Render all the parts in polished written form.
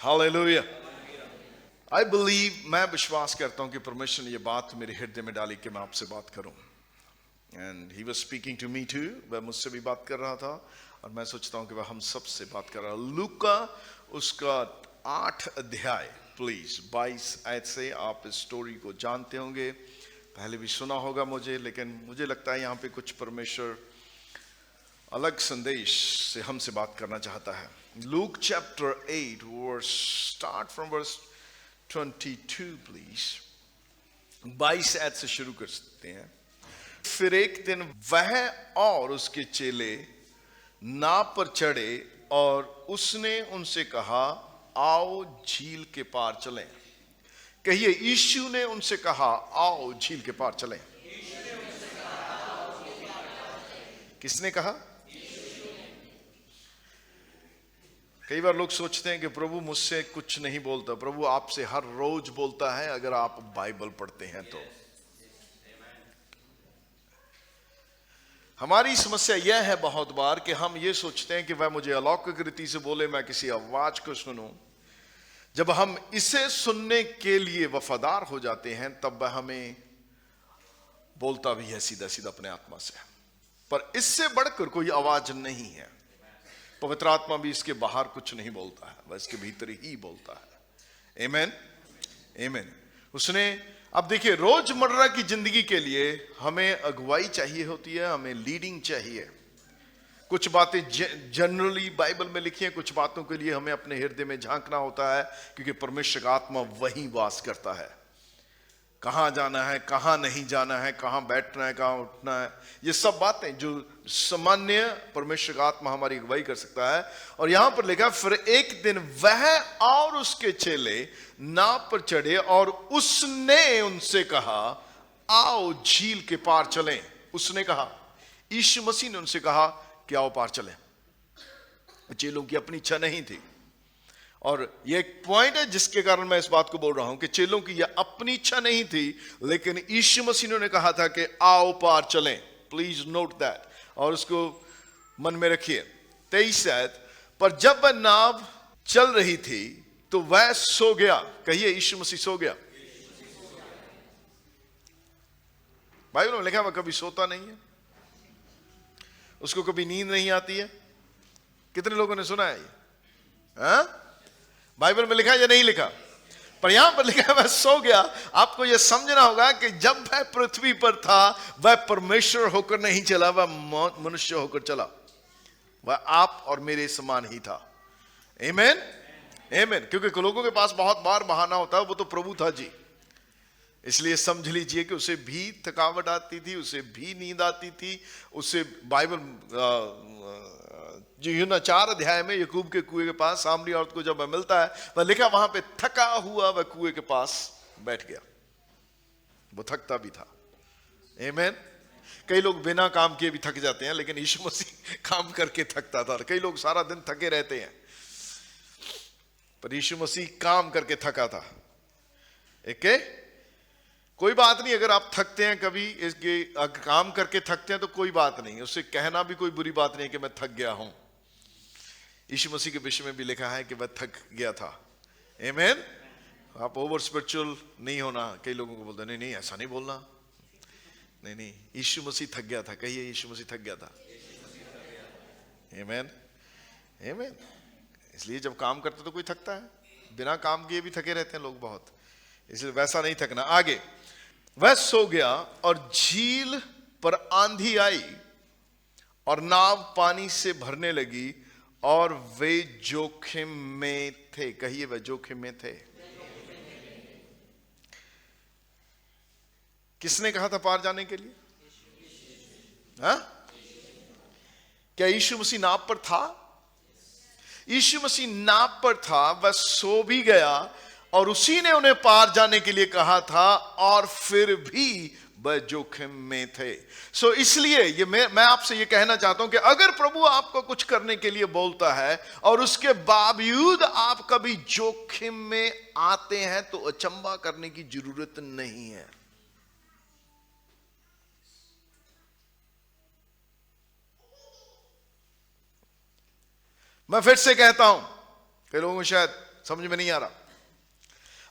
Hallelujah. I believe, मैं विश्वास करता हूं कि परमेश्वर ने ये बात मेरे हृदय में डाली कि मैं आपसे बात करूं। And he was speaking to me too, वह मुझसे भी बात कर रहा था और मैं सोचता हूं कि वह हम सब से बात कर रहा है। लूका उसका 8 अध्याय, प्लीज 22 आयत से आप इस स्टोरी को जानते होंगे, पहले भी सुना होगा मुझे, लेकिन मुझे लगता है यहाँ पे कुछ परमेश्वर अलग संदेश से हमसे बात करना चाहता है। Luke chapter 8 verse, start from verse 22 please. 22 आयत से शुरू कर सकते हैं। फिर एक दिन वह और उसके चेले नाव पर चढ़े और उसने उनसे कहा, आओ झील के पार चलें। कहिए, यीशु ने उनसे कहा, आओ झील के पार चलें। किसने कहा? कई बार लोग सोचते हैं कि प्रभु मुझसे कुछ नहीं बोलता। प्रभु आपसे हर रोज बोलता है अगर आप बाइबल पढ़ते हैं तो। हमारी समस्या यह है बहुत बार कि हम ये सोचते हैं कि वह मुझे अलौकिक रीति से बोले, मैं किसी आवाज को सुनूं। जब हम इसे सुनने के लिए वफादार हो जाते हैं तब वह हमें बोलता भी है सीधा सीधा अपने आत्मा से। पर इससे बढ़कर कोई आवाज नहीं है। पवित्र आत्मा भी इसके बाहर कुछ नहीं बोलता है, वह इसके भीतर ही बोलता है। आमीन, आमीन। उसने, अब देखिए, रोजमर्रा की जिंदगी के लिए हमें अगुवाई चाहिए होती है, हमें लीडिंग चाहिए। कुछ बातें जनरली बाइबल में लिखी हैं, कुछ बातों के लिए हमें अपने हृदय में झांकना होता है, क्योंकि परमेश्वर का आत्मा वहीं वास करता है। कहां जाना है, कहां नहीं जाना है, कहां बैठना है, कहां उठना है, ये सब बातें जो सामान्य परमेश्वर का आत्मा हमारी अगुवाई कर सकता है। और यहां पर लिखा, फिर एक दिन वह और उसके चेले नाव पर चढ़े और उसने उनसे कहा, आओ झील के पार चलें। उसने कहा, यीशु मसीह ने उनसे कहा कि आओ पार चलें। चेलों की अपनी इच्छा नहीं थी। और ये एक पॉइंट है जिसके कारण मैं इस बात को बोल रहा हूं कि चेलों की यह अपनी इच्छा नहीं थी, लेकिन यीशु मसीह ने कहा था कि आओ पार चलें। प्लीज नोट दैट और उसको मन में रखिए। 23 आयत, पर जब वह नाव चल रही थी तो वह सो गया। कहिए, यीशु मसीह सो गया। बाइबल में लिखा है वह कभी सोता नहीं है, उसको कभी नींद नहीं आती है। कितने लोगों ने सुना है ये? हाँ? बाइबल में लिखा है या नहीं लिखा? पर यहां पर लिखा है वह सो गया। आपको यह समझना होगा कि जब वह पृथ्वी पर था वह परमेश्वर होकर नहीं चला, वह मनुष्य होकर चला। वह आप और मेरे समान ही था। आमीन, आमीन। क्योंकि लोगों के पास बहुत बार बहाना होता है, वो तो प्रभु था जी। इसलिए समझ लीजिए कि उसे भी थकावट आती थी, उसे भी नींद आती थी। उसे बाइबल जो यूना 4 अध्याय में यकूब के कुएं के पास सामरी औरत को जब वह मिलता है, वह लिखा वहां पे थका हुआ वह कुएं के पास बैठ गया। वो थकता भी था। आमीन। कई लोग बिना काम किए भी थक जाते हैं, लेकिन यीशु मसीह काम करके थकता था। कई लोग सारा दिन थके रहते हैं, पर यीशु मसीह काम करके थका था। कोई बात नहीं अगर आप थकते हैं कभी, इसके काम करके थकते हैं तो कोई बात नहीं, उससे कहना भी कोई बुरी बात नहीं है कि मैं थक गया हूं। यीशु मसीह के विषय में भी लिखा है कि वह थक गया था। आमीन। आप ओवर स्पिरिचुअल नहीं होना। कई लोगों को बोलते नहीं नहीं ऐसा नहीं बोलना, नहीं नहीं, यीशु मसीह थक गया था। कहिए, यीशु मसीह थक गया था। आमीन, आमीन। इसलिए जब काम करते तो कोई थकता है, बिना काम किए भी थके रहते हैं लोग बहुत, इसलिए वैसा नहीं थकना। आगे, वह सो गया और झील पर आंधी आई और नाव पानी से भरने लगी और वे जोखिम में थे। कहिए, वे जोखिम में थे। किसने कहा था पार जाने के लिए? हाँ? क्या यीशु मसीह नाव पर था? यीशु मसीह नाव पर था, वह सो भी गया और उसी ने उन्हें पार जाने के लिए कहा था, और फिर भी वह जोखिम में थे। सो इसलिए ये मैं आपसे ये कहना चाहता हूं कि अगर प्रभु आपको कुछ करने के लिए बोलता है और उसके बावजूद आप कभी जोखिम में आते हैं तो अचंभा करने की जरूरत नहीं है। मैं फिर से कहता हूं, कई लोगों को शायद समझ में नहीं आ रहा।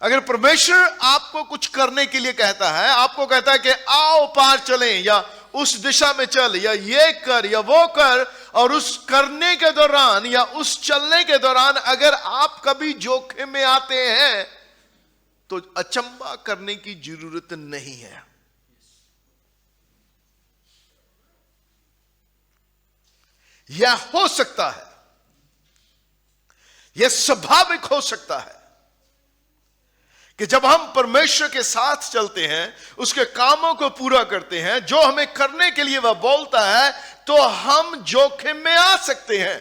अगर परमेश्वर आपको कुछ करने के लिए कहता है, आपको कहता है कि आओ पार चलें, या उस दिशा में चल, या ये कर या वो कर, और उस करने के दौरान या उस चलने के दौरान अगर आप कभी जोखिम में आते हैं तो अचंभा करने की जरूरत नहीं है। यह हो सकता है, यह स्वाभाविक हो सकता है कि जब हम परमेश्वर के साथ चलते हैं, उसके कामों को पूरा करते हैं, जो हमें करने के लिए वह बोलता है, तो हम जोखिम में आ सकते हैं।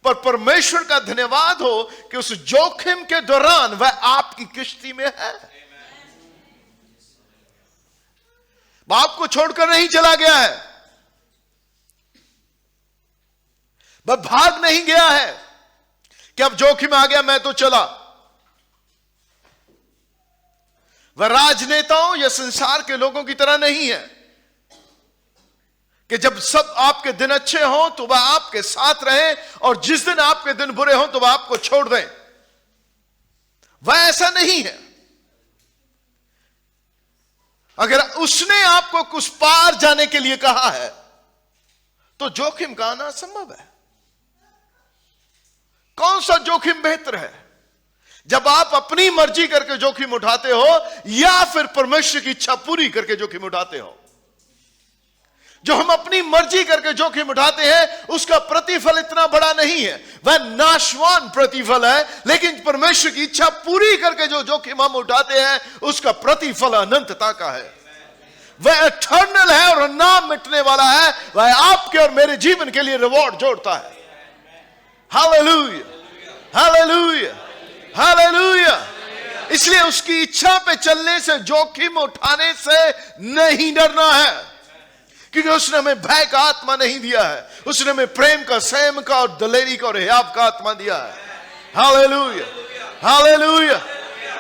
पर परमेश्वर का धन्यवाद हो कि उस जोखिम के दौरान वह आपकी किश्ती में है। बाप को छोड़कर नहीं चला गया है, वह भाग नहीं गया है कि अब जोखिम आ गया मैं तो चला। वह राजनेताओं या संसार के लोगों की तरह नहीं है कि जब सब आपके दिन अच्छे हों तो वह आपके साथ रहे, और जिस दिन आपके दिन बुरे हों तो वह आपको छोड़ दें। वह ऐसा नहीं है। अगर उसने आपको कुछ पार जाने के लिए कहा है तो जोखिम का आना संभव है। कौन सा जोखिम बेहतर है, जब आप अपनी मर्जी करके जोखिम उठाते हो या फिर परमेश्वर की इच्छा पूरी करके जोखिम उठाते हो? जो हम अपनी मर्जी करके जोखिम उठाते हैं उसका प्रतिफल इतना बड़ा नहीं है, वह नाशवान प्रतिफल है। लेकिन परमेश्वर की इच्छा पूरी करके जो जोखिम हम उठाते हैं उसका प्रतिफल अनंतता का है। वह इटर्नल है और ना मिटने वाला है। वह आपके और मेरे जीवन के लिए रिवॉर्ड जोड़ता है। Hallelujah, hallelujah, hallelujah. इसलिए उसकी इच्छा पे चलने से, जोखिम उठाने से नहीं डरना है, क्योंकि उसने हमें भय का आत्मा नहीं दिया है, उसने हमें प्रेम का, संयम का और दलेरी का और हियाव का आत्मा दिया है। Hallelujah, hallelujah,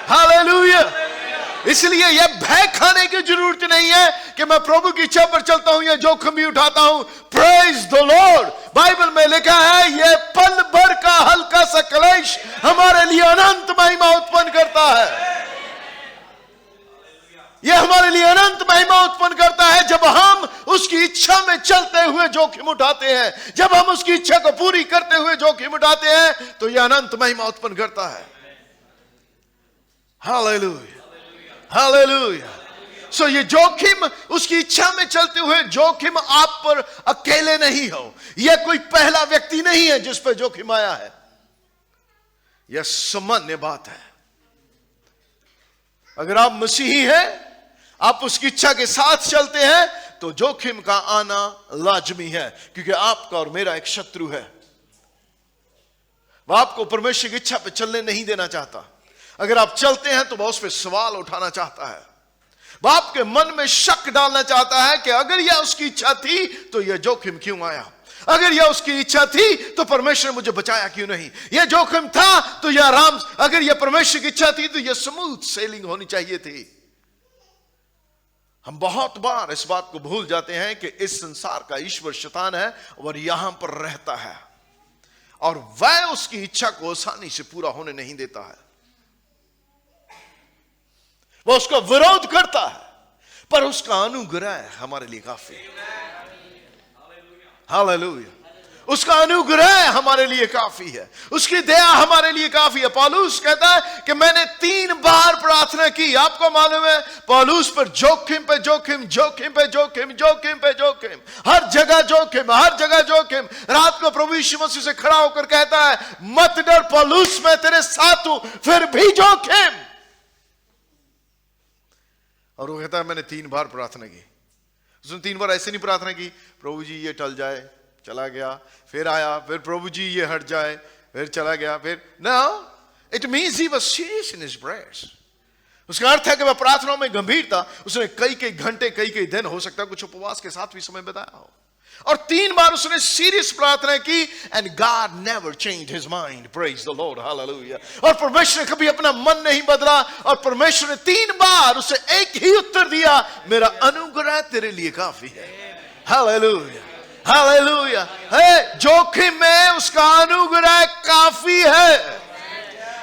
hallelujah. इसलिए यह भय खाने की जरूरत नहीं है कि मैं प्रभु की इच्छा पर चलता हूं या जोखिम भी उठाता हूं। Praise the Lord. बाइबल में लिखा है यह पल भर का हल्का सा क्लेश हमारे लिए अनंत महिमा उत्पन्न करता है। यह हमारे लिए अनंत महिमा उत्पन्न करता है जब हम उसकी इच्छा में चलते हुए जोखिम उठाते हैं। जब हम उसकी इच्छा को पूरी करते हुए जोखिम उठाते हैं तो यह अनंत महिमा उत्पन्न करता है। Hallelujah, hallelujah. सो ये जोखिम, उसकी इच्छा में चलते हुए जोखिम आप पर अकेले नहीं हो। यह कोई पहला व्यक्ति नहीं है जिस पर जोखिम आया है, यह सामान्य बात है। अगर आप मसीही हैं, आप उसकी इच्छा के साथ चलते हैं, तो जोखिम का आना लाजमी है, क्योंकि आपका और मेरा एक शत्रु है। वह आपको परमेश्वर की इच्छा पे चलने नहीं देना चाहता। अगर आप चलते हैं तो वह उस पर सवाल उठाना चाहता है। वह आपके मन में शक डालना चाहता है कि अगर यह उसकी इच्छा थी तो यह जोखिम क्यों आया, अगर यह उसकी इच्छा थी तो परमेश्वर ने मुझे बचाया क्यों नहीं, यह जोखिम था तो यह आराम, अगर यह परमेश्वर की इच्छा थी तो यह स्मूथ सेलिंग होनी चाहिए थी। हम बहुत बार इस बात को भूल जाते हैं कि इस संसार का ईश्वर शैतान है और यहां पर रहता है, और वह उसकी इच्छा को आसानी से पूरा होने नहीं देता है। वह उसका विरोध करता है, पर उसका अनुग्रह हमारे लिए काफी है। हालेलुया। उसका अनुग्रह हमारे लिए काफी है, उसकी दया हमारे लिए काफी है। पौलुस कहता है कि मैंने 3 बार प्रार्थना की। आपको मालूम है पौलुस पर जोखिम पे जोखिम, जोखिम पे जोखिम, जोखिम पे जोखिम, हर जगह जोखिम, हर जगह जोखिम। रात को प्रभु यीशु मसीह से खड़ा होकर कहता है मत डर पौलुस, मैं तेरे साथ हूं, फिर भी जोखिम। और वो कहता है मैंने 3 बार प्रार्थना की। उसने 3 बार ऐसे नहीं प्रार्थना की प्रभु जी ये टल जाए, चला गया, फिर आया, फिर प्रभु जी ये हट जाए, फिर चला गया, फिर no, it means he was serious in his prayers. उसका अर्थ है कि वह प्रार्थनाओं में गंभीर था। उसने कई घंटे, कई दिन, हो सकता है कुछ उपवास के साथ भी समय बिताया हो, और 3 बार उसने सीरियस प्रार्थना की। And God never changed his mind, praise the Lord, hallelujah. और परमेश्वर ने कभी अपना मन नहीं बदला, और परमेश्वर ने 3 बार उसे एक ही उत्तर दिया, मेरा अनुग्रह तेरे लिए काफी है। Hallelujah, hallelujah. जोखिम में उसका अनुग्रह काफी है।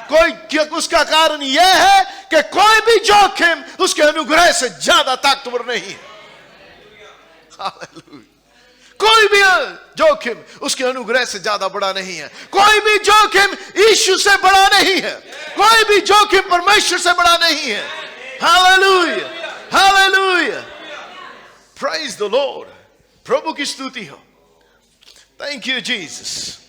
उसका कारण यह है कि कोई भी जोखिम उसके अनुग्रह से ज्यादा ताकतवर नहीं है। हालेलुया। कोई भी जोखिम उसके अनुग्रह से ज्यादा बड़ा नहीं है। कोई भी जोखिम यीशु से बड़ा नहीं है। कोई भी जोखिम परमेश्वर से बड़ा नहीं है। Hallelujah, hallelujah, praise the Lord. प्रभु की स्तुति हो। Thank you Jesus.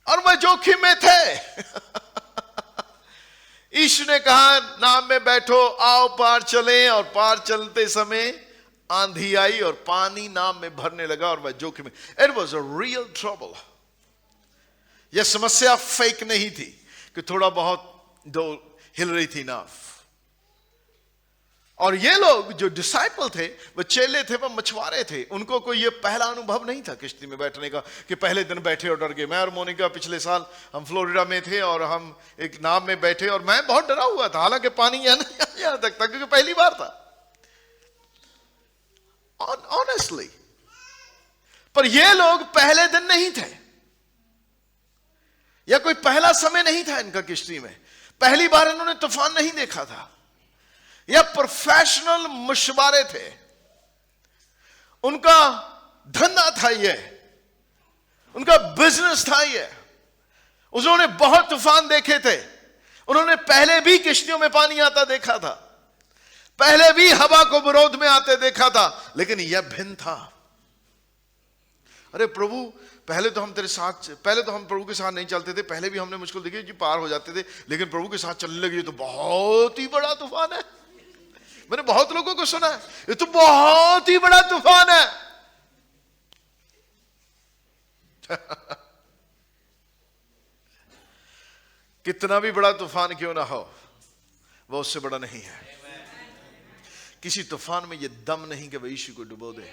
और वह जोखिम में थे। यीशु ने कहा नाव में बैठो, आओ पार चलें, और पार चलते समय आंधी आई और पानी नाव में भरने लगा और वह जोखिम में। It was a real trouble. यह समस्या फेक नहीं थी कि थोड़ा बहुत दो हिल रही थी नाव। और ये लोग जो डिसाइपल थे, वो चेले थे, वो मछुआरे थे। उनको कोई ये पहला अनुभव नहीं था किश्ती में बैठने का कि पहले दिन बैठे और डर गए। मैं और मोनिका पिछले साल हम फ्लोरिडा में थे और हम एक नाव में बैठे और मैं बहुत डरा हुआ था, हालांकि पानी यहां तक था क्योंकि पहली बार था ऑनेस्टली। पर ये लोग पहले दिन नहीं थे, या कोई पहला समय नहीं था इनका किश्ती में। पहली बार इन्होंने तूफान नहीं देखा था। यह प्रोफेशनल मछुआरे थे, उनका धंधा था, ये उनका बिजनेस था। ये उन्होंने बहुत तूफान देखे थे। उन्होंने पहले भी किश्तियों में पानी आता देखा था, पहले भी हवा को विरोध में आते देखा था, लेकिन यह भिन्न था। अरे प्रभु, पहले तो हम तेरे साथ, पहले तो हम प्रभु के साथ नहीं चलते थे, पहले भी हमने मुश्किल देखी जी, पार हो जाते थे, लेकिन प्रभु के साथ चलने लगे तो बहुत ही बड़ा तूफान है। मैंने बहुत लोगों को सुना है, ये तो बहुत ही बड़ा तूफान है। कितना भी बड़ा तूफान क्यों ना हो, वो उससे बड़ा नहीं है। किसी तूफान में ये दम नहीं कि वह यीशु को डुबो दे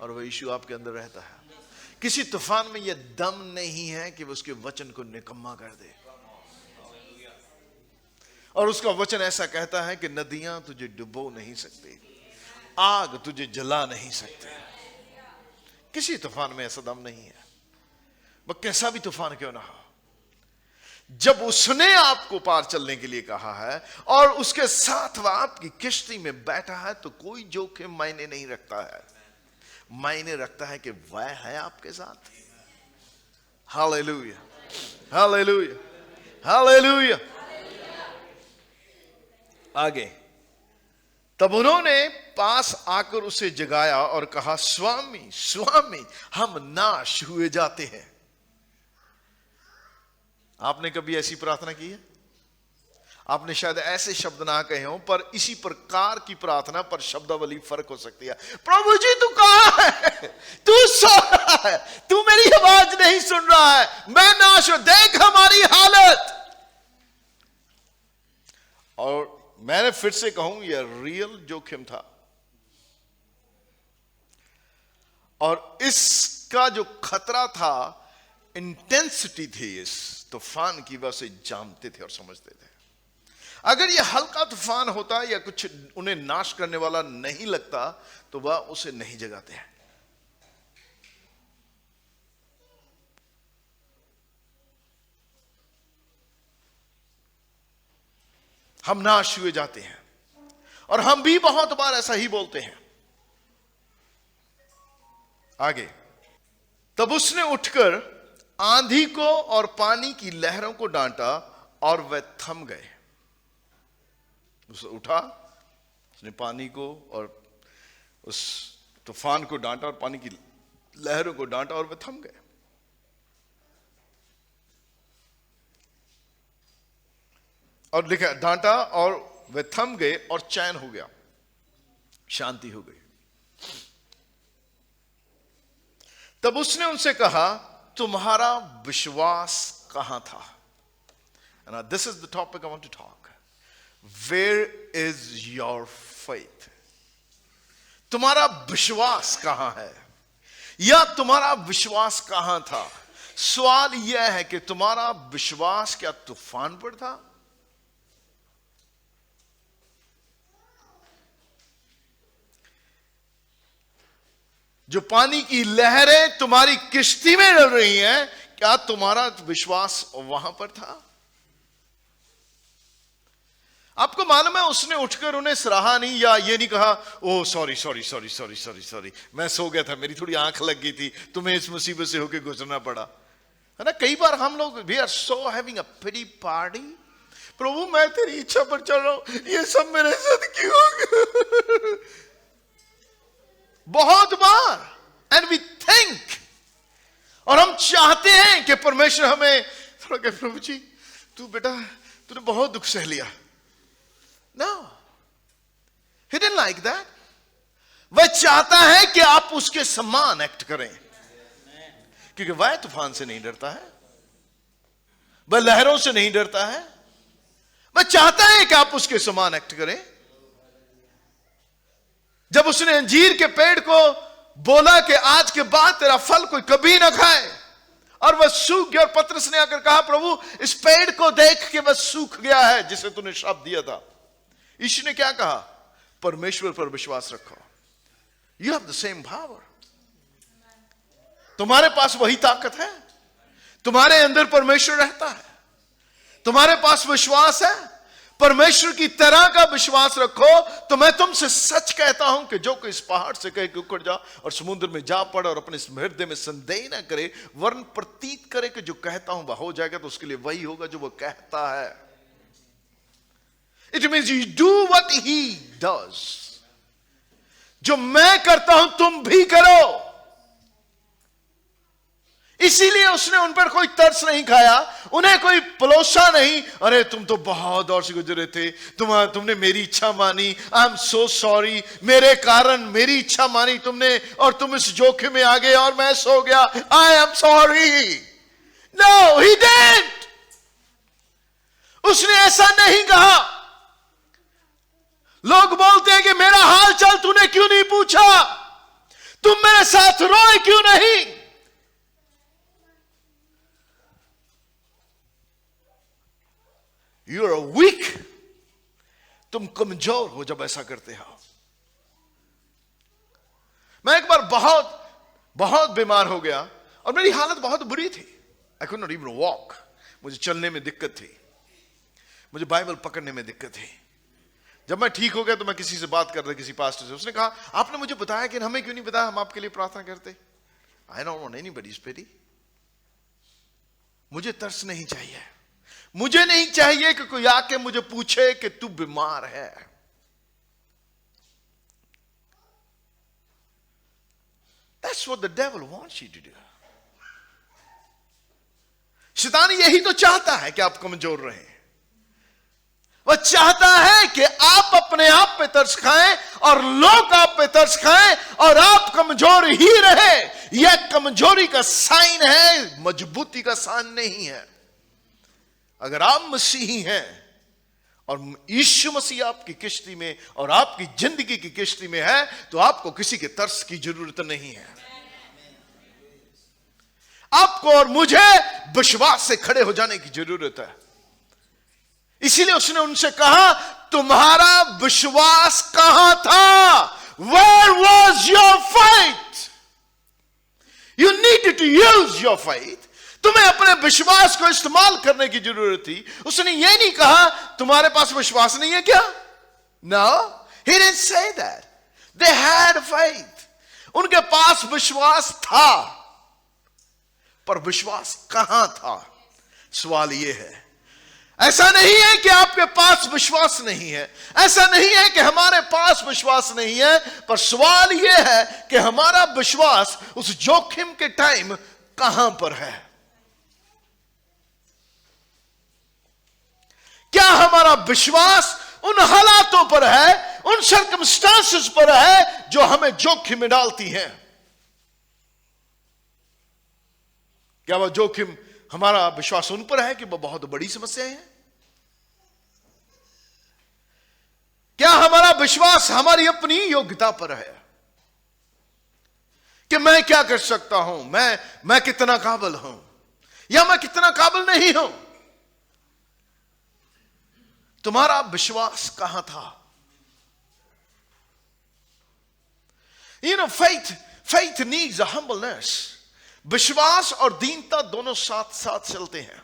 और वह यीशु आपके अंदर रहता है। किसी तूफान में यह दम नहीं है कि वह उसके वचन को निकम्मा कर दे। और उसका वचन ऐसा कहता है कि नदियां तुझे डुबो नहीं सकती, आग तुझे जला नहीं सकती। किसी तूफान में ऐसा दम नहीं है, वह कैसा भी तूफान क्यों ना हो। जब उसने आपको पार चलने के लिए कहा है और उसके साथ वह आपकी किश्ती में बैठा है, तो कोई जोखिम मायने नहीं रखता है। मायने रखता है कि वह है आपके साथ। Hallelujah, hallelujah, hallelujah. आगे, तब उन्होंने पास आकर उसे जगाया और कहा, स्वामी स्वामी, हम नाश हुए जाते हैं। आपने कभी ऐसी प्रार्थना की है? आपने शायद ऐसे शब्द ना कहे हो, पर इसी प्रकार की प्रार्थना पर शब्दावली फर्क हो सकती है। प्रभु जी तू कहां है? तू सो रहा है, तू मेरी आवाज नहीं सुन रहा है, मैं नाश हूं, देख हमारी हालत। और मैंने फिर से कहूं, यह रियल जोखिम था और इसका जो खतरा था, इंटेंसिटी थी इस तूफान की, वह उसे जानते थे और समझते थे। अगर यह हल्का तूफान होता या कुछ उन्हें नाश करने वाला नहीं लगता, तो वह उसे नहीं जगाते हैं। हम नाश हुए जाते हैं, और हम भी बहुत बार ऐसा ही बोलते हैं। आगे, तब उसने उठकर आंधी को और पानी की लहरों को डांटा और वे थम गए। उसने उठा, उसने पानी को और उस तूफान को डांटा और पानी की लहरों को डांटा और वे थम गए। और लिखा, डांटा और वे थम गए और चैन हो गया, शांति हो गई। तब उसने उनसे कहा, तुम्हारा विश्वास कहां था? And this is the topic I want to talk. Where is your faith? तुम्हारा विश्वास कहां है, या तुम्हारा विश्वास कहां था? सवाल यह है कि तुम्हारा विश्वास क्या तूफान पर था? जो पानी की लहरें तुम्हारी किश्ती में डल रही हैं, क्या तुम्हारा विश्वास वहां पर था? आपको मालूम है उसने उठकर उन्हें सराहा नहीं, या ये नहीं कहा oh sorry sorry sorry sorry sorry sorry, मैं सो गया था, मेरी थोड़ी आंख लग गई थी, तुम्हें इस मुसीबत से होकर गुजरना पड़ा, है ना। कई बार हम लोग we are so having a pity party, प्रभु मैं तेरी इच्छा पर चल रहा हूं, ये सब मेरे साथ क्यों? बहुत बार एंड वी थिंक, और हम चाहते हैं कि परमेश्वर हमें थोड़ा कहे, प्रभु जी तू बेटा तूने बहुत दुख सह लिया। No, he didn't like that. वह चाहता है कि आप उसके समान एक्ट करें, क्योंकि वह तूफान से नहीं डरता है, वह लहरों से नहीं डरता है, वह चाहता है कि आप उसके समान एक्ट करें। जब उसने अंजीर के पेड़ को बोला कि आज के बाद तेरा फल कोई कभी ना खाए, और वह सूख गया, और पतरस ने आकर कहा प्रभु इस पेड़ को देख के वह सूख गया है जिसे तूने श्राप दिया था। यीशु ने क्या कहा? परमेश्वर पर विश्वास रखो, you have the same power, तुम्हारे पास वही ताकत है, तुम्हारे अंदर परमेश्वर रहता है, तुम्हारे पास विश्वास है, परमेश्वर की तरह का विश्वास रखो। तो मैं तुमसे सच कहता हूं कि जो कोई इस पहाड़ से कहे कि उखड़ जा और समुद्र में जा पड़, और अपने हृदय में संदेह ना करे वरन प्रतीत करे कि जो कहता हूं वह हो जाएगा, तो उसके लिए वही होगा जो वह कहता है। It means you do what he does. जो मैं करता हूं तुम भी करो। इसीलिए उसने उन पर कोई तरस नहीं खाया, उन्हें कोई पलोसा नहीं, अरे तुम तो बहुत दौर से गुजरे थे, तुमने मेरी इच्छा मानी, आई एम सो सॉरी, मेरे कारण मेरी इच्छा मानी तुमने और तुम इस जोखिम में आ गए और मैं सो गया, I am sorry. No, he didn't. उसने ऐसा नहीं कहा। लोग बोलते हैं कि मेरा हाल चाल तूने क्यों नहीं पूछा, तुम मेरे साथ रोए क्यों नहीं। यू आर वीक, तुम कमजोर हो जब ऐसा करते हो। मैं एक बार बहुत बीमार हो गया और मेरी हालत बहुत बुरी थी। I could not even walk, मुझे चलने में दिक्कत थी, मुझे बाइबल पकड़ने में दिक्कत थी। जब मैं ठीक हो गया तो मैं किसी से बात कर रहा, किसी पास्टर से, उसने कहा आपने मुझे बताया कि हमें क्यों नहीं बताया, हम आपके लिए प्रार्थना करते। आई डोंट वांट एनीबॉडीज पिटी। मुझे तरस नहीं चाहिए, मुझे नहीं चाहिए कि कोई आके मुझे पूछे कि तू बीमार है। That's what the devil wants you to do. शैतान यही तो चाहता है कि आप कमजोर रहें। वह चाहता है कि आप अपने आप पे तरस खाएं और लोग आप पे तरस खाएं और आप कमजोर ही रहे। यह कमजोरी का साइन है, मजबूती का साइन नहीं है। अगर आप मसीही हैं और यीशु मसीह आपकी किश्ती में और आपकी जिंदगी की किश्ती में है, तो आपको किसी के तरस की जरूरत नहीं है। आपको और मुझे विश्वास से खड़े हो जाने की जरूरत है। इसीलिए उसने उनसे कहा तुम्हारा विश्वास कहां था? Where was your faith? You needed to use your faith. तुम्हें अपने विश्वास को इस्तेमाल करने की जरूरत थी। उसने ये नहीं कहा तुम्हारे पास विश्वास नहीं है क्या? No, he didn't say that. They had faith. उनके पास विश्वास था, पर विश्वास कहां था? सवाल यह है। ऐसा नहीं है कि आपके पास विश्वास नहीं है, ऐसा नहीं है कि हमारे पास विश्वास नहीं है, पर सवाल यह है कि हमारा विश्वास उस जोखिम के टाइम कहां पर है? क्या हमारा विश्वास उन हालातों पर है, उन सर्कमस्टांसेस पर है जो हमें जोखिम में डालती हैं? क्या वह जोखिम, हमारा विश्वास उन पर है कि वह बहुत बड़ी समस्या है? क्या हमारा विश्वास हमारी अपनी योग्यता पर है कि मैं क्या कर सकता हूं, मैं कितना काबिल हूं या मैं कितना काबिल नहीं हूं? तुम्हारा विश्वास कहां था? You know, faith needs a humbleness. विश्वास और दीनता दोनों साथ साथ चलते हैं।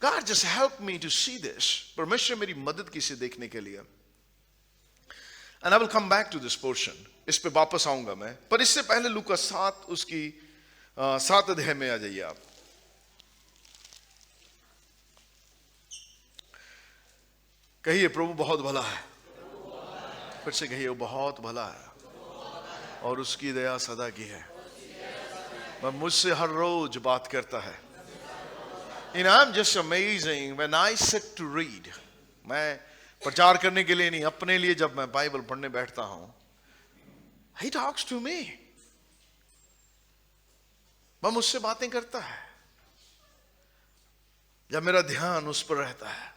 God just help me to see this. परमेश्वर मेरी मदद की इसे देखने के लिए। And I will come back to this portion. इस पे वापस आऊंगा मैं, पर इससे पहले लूका 7 उसकी 7 अध्याय में आ जाइए आप। कहिए प्रभु बहुत भला है। फिर से कहिए वो बहुत भला है और उसकी दया सदा की है। वह मुझसे हर रोज बात करता है। And I'm just amazing when I sit to read. मैं प्रचार करने के लिए नहीं, अपने लिए जब मैं बाइबल पढ़ने बैठता हूं, He talks to me. वह मुझसे बातें करता है जब मेरा ध्यान उस पर रहता है।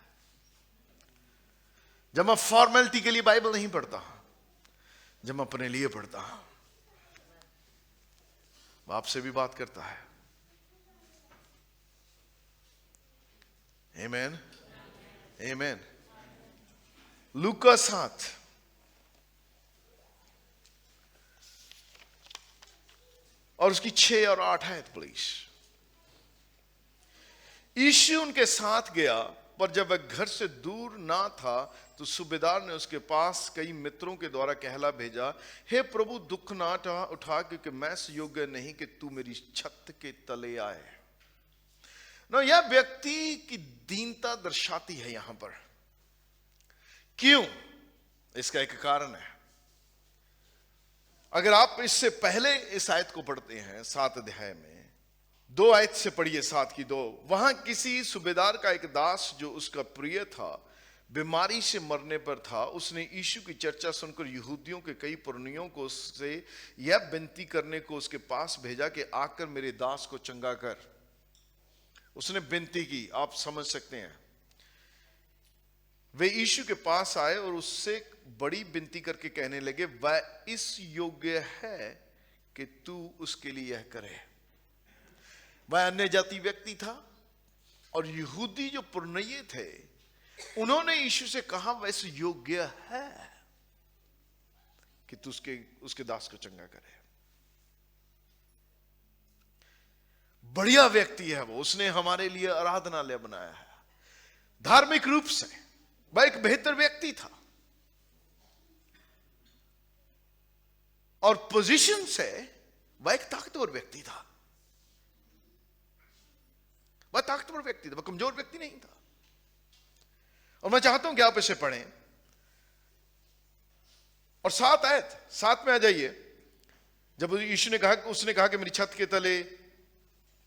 जब मैं फॉर्मेलिटी के लिए बाइबल नहीं पढ़ता, जब मैं अपने लिए पढ़ता हूं, वह आपसे भी बात करता है। Amen. Amen. लूका 7 और उसकी 6 और 8 है प्लीज। यीशु उनके साथ गया, पर जब वह घर से दूर ना था तो सूबेदार ने उसके पास कई मित्रों के द्वारा कहला भेजा, हे प्रभु दुख ना उठा, क्योंकि मैं योग्य नहीं कि तू मेरी छत के तले आए। ना यह व्यक्ति की दीनता दर्शाती है यहां पर। क्यों? इसका एक कारण है। अगर आप इससे पहले इस आयत को पढ़ते हैं 7 अध्याय में, 2 आयत से पढ़िए 7 की 2, वहां किसी सूबेदार का एक दास जो उसका प्रिय था बीमारी से मरने पर था। उसने यीशु की चर्चा सुनकर यहूदियों के कई पुरनियों को उससे यह विनती करने को उसके पास भेजा कि आकर मेरे दास को चंगा कर। उसने विनती की, आप समझ सकते हैं। वे यीशु के पास आए और उससे बड़ी विनती करके कहने लगे, वह इस योग्य है कि तू उसके लिए यह करे। वह अन्य जाति व्यक्ति था और यहूदी जो पुरनिये थे, उन्होंने यीशु से कहा वह इस योग्य है कि तू उसके दास को चंगा करे। बढ़िया व्यक्ति है वो, उसने हमारे लिए आराधनालय बनाया है। धार्मिक रूप से वह एक बेहतर व्यक्ति था और पोजीशन से वह एक ताकतवर व्यक्ति था। वह ताकतवर व्यक्ति था, वह कमजोर व्यक्ति नहीं था। और मैं चाहता हूं कि आप इसे पढ़ें और 7 आयत 7 में आ जाइए। जब यीशु ने कहा, उसने कहा कि मेरी छत के तले,